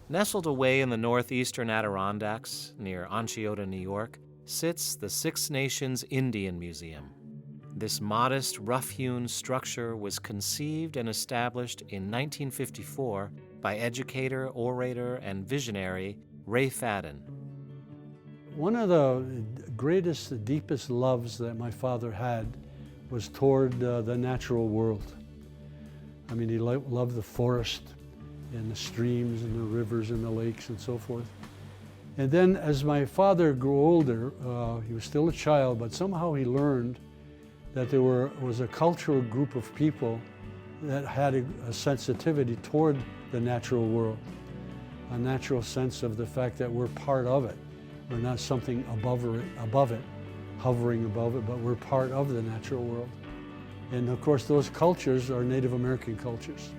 Nestled away in the northeastern Adirondacks, near Onchioto, New York, sits the Six Nations Indian Museum. This modest, rough-hewn structure was conceived and established in 1954 by educator, orator, and visionary Ray Fadden. One of the greatest, deepest loves that my father had was toward the natural world. I mean, he loved the forest and the streams and the rivers and the lakes and so forth. And then as my father grew older, he was still a child, but somehow he learned that there was a cultural group of people that had a sensitivity toward the natural world, a natural sense of the fact that we're part of it. We're not something above it, hovering above it, but we're part of the natural world. And of course, those cultures are Native American cultures.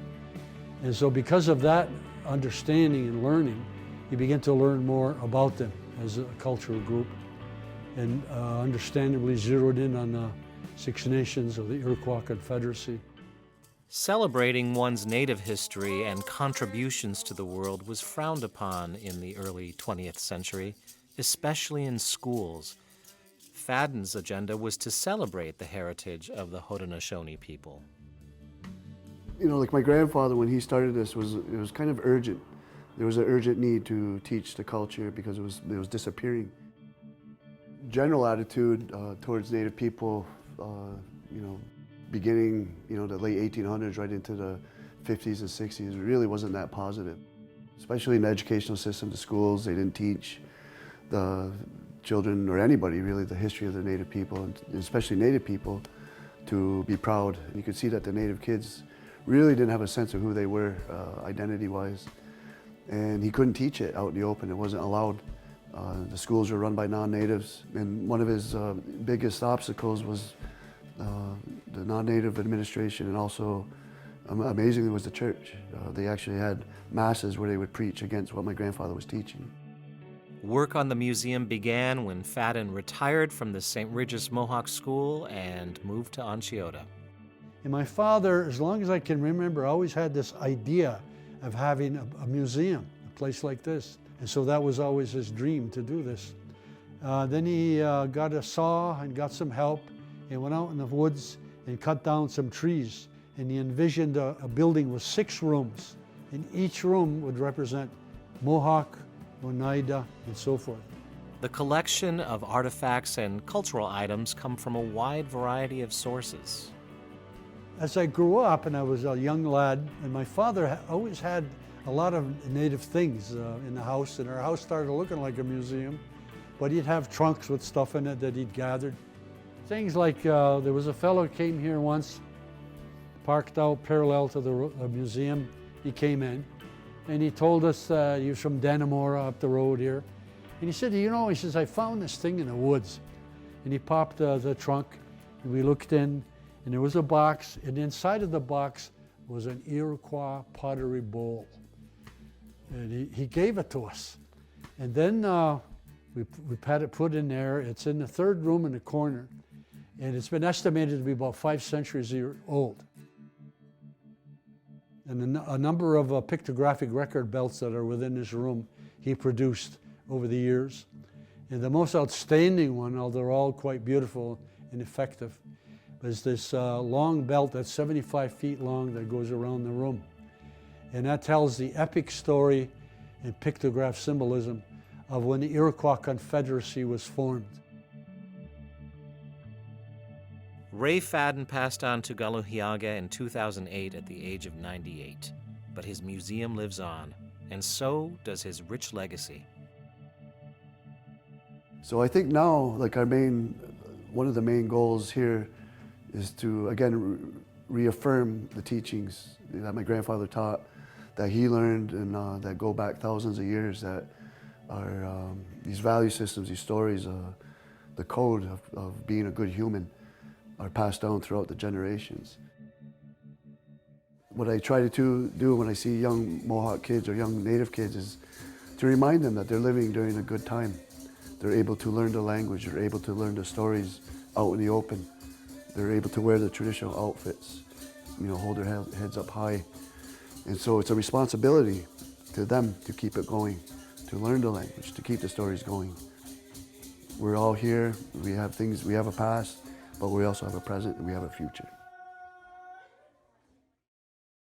And so because of that understanding and learning, you begin to learn more about them as a cultural group, and understandably zeroed in on the Six Nations of the Iroquois Confederacy. Celebrating one's native history and contributions to the world was frowned upon in the early 20th century, especially in schools. Fadden's agenda was to celebrate the heritage of the Hode Ashoni people. You know, like my grandfather, when he started this, it was kind of urgent. There was an urgent need to teach the culture because it was disappearing. General attitude towards Native people, you know, beginning, you know, the late 1800s right into the 50s and 60s, really wasn't that positive. Especially in the educational system, the schools, they didn't teach the children or anybody really the history of the Native people, and especially Native people, to be proud. You could see that the Native kids really didn't have a sense of who they were identity-wise, and he couldn't teach it out in the open. It wasn't allowed. The schools were run by non-natives, and one of his biggest obstacles was the non-native administration, and also amazingly was the church. They actually had masses where they would preach against what my grandfather was teaching. Work on the museum began when Fadden retired from the St. Regis Mohawk School and moved to Onchioto. And my father, as long as I can remember, always had this idea of having a museum, a place like this. And so that was always his dream, to do this. Then he got a saw and got some help and went out in the woods and cut down some trees. And he envisioned a building with 6 rooms, and each room would represent Mohawk, Oneida, and so forth. The collection of artifacts and cultural items come from a wide variety of sources. As I grew up and I was a young lad, and my father always had a lot of native things in the house, and our house started looking like a museum, but he'd have trunks with stuff in it that he'd gathered. Things like, there was a fellow who came here once, parked out parallel to the museum. He came in, and he told us he was from Dannemora up the road here. And he said, you know, he says, I found this thing in the woods. And he popped the trunk, and we looked in, and there was a box, and inside of the box was an Iroquois pottery bowl. And he gave it to us. And then we had it put in there. It's in the 3rd room in the corner, and it's been estimated to be about 5 centuries old. And a number of pictographic record belts that are within this room he produced over the years. And the most outstanding one, although they're all quite beautiful and effective, is this long belt that's 75 feet long that goes around the room. And that tells the epic story and pictograph symbolism of when the Iroquois Confederacy was formed. Ray Fadden passed on to Galuhiaga in 2008 at the age of 98, but his museum lives on, and so does his rich legacy. So I think now, like one of the main goals here is to, again, reaffirm the teachings that my grandfather taught, that he learned, and that go back thousands of years, that are these value systems, these stories, the code of being a good human, are passed down throughout the generations. What I try to do when I see young Mohawk kids or young Native kids is to remind them that they're living during a good time. They're able to learn the language, they're able to learn the stories out in the open. They're able to wear the traditional outfits, you know, hold their heads up high. And so it's a responsibility to them to keep it going, to learn the language, to keep the stories going. We're all here, we have things, we have a past, but we also have a present and we have a future.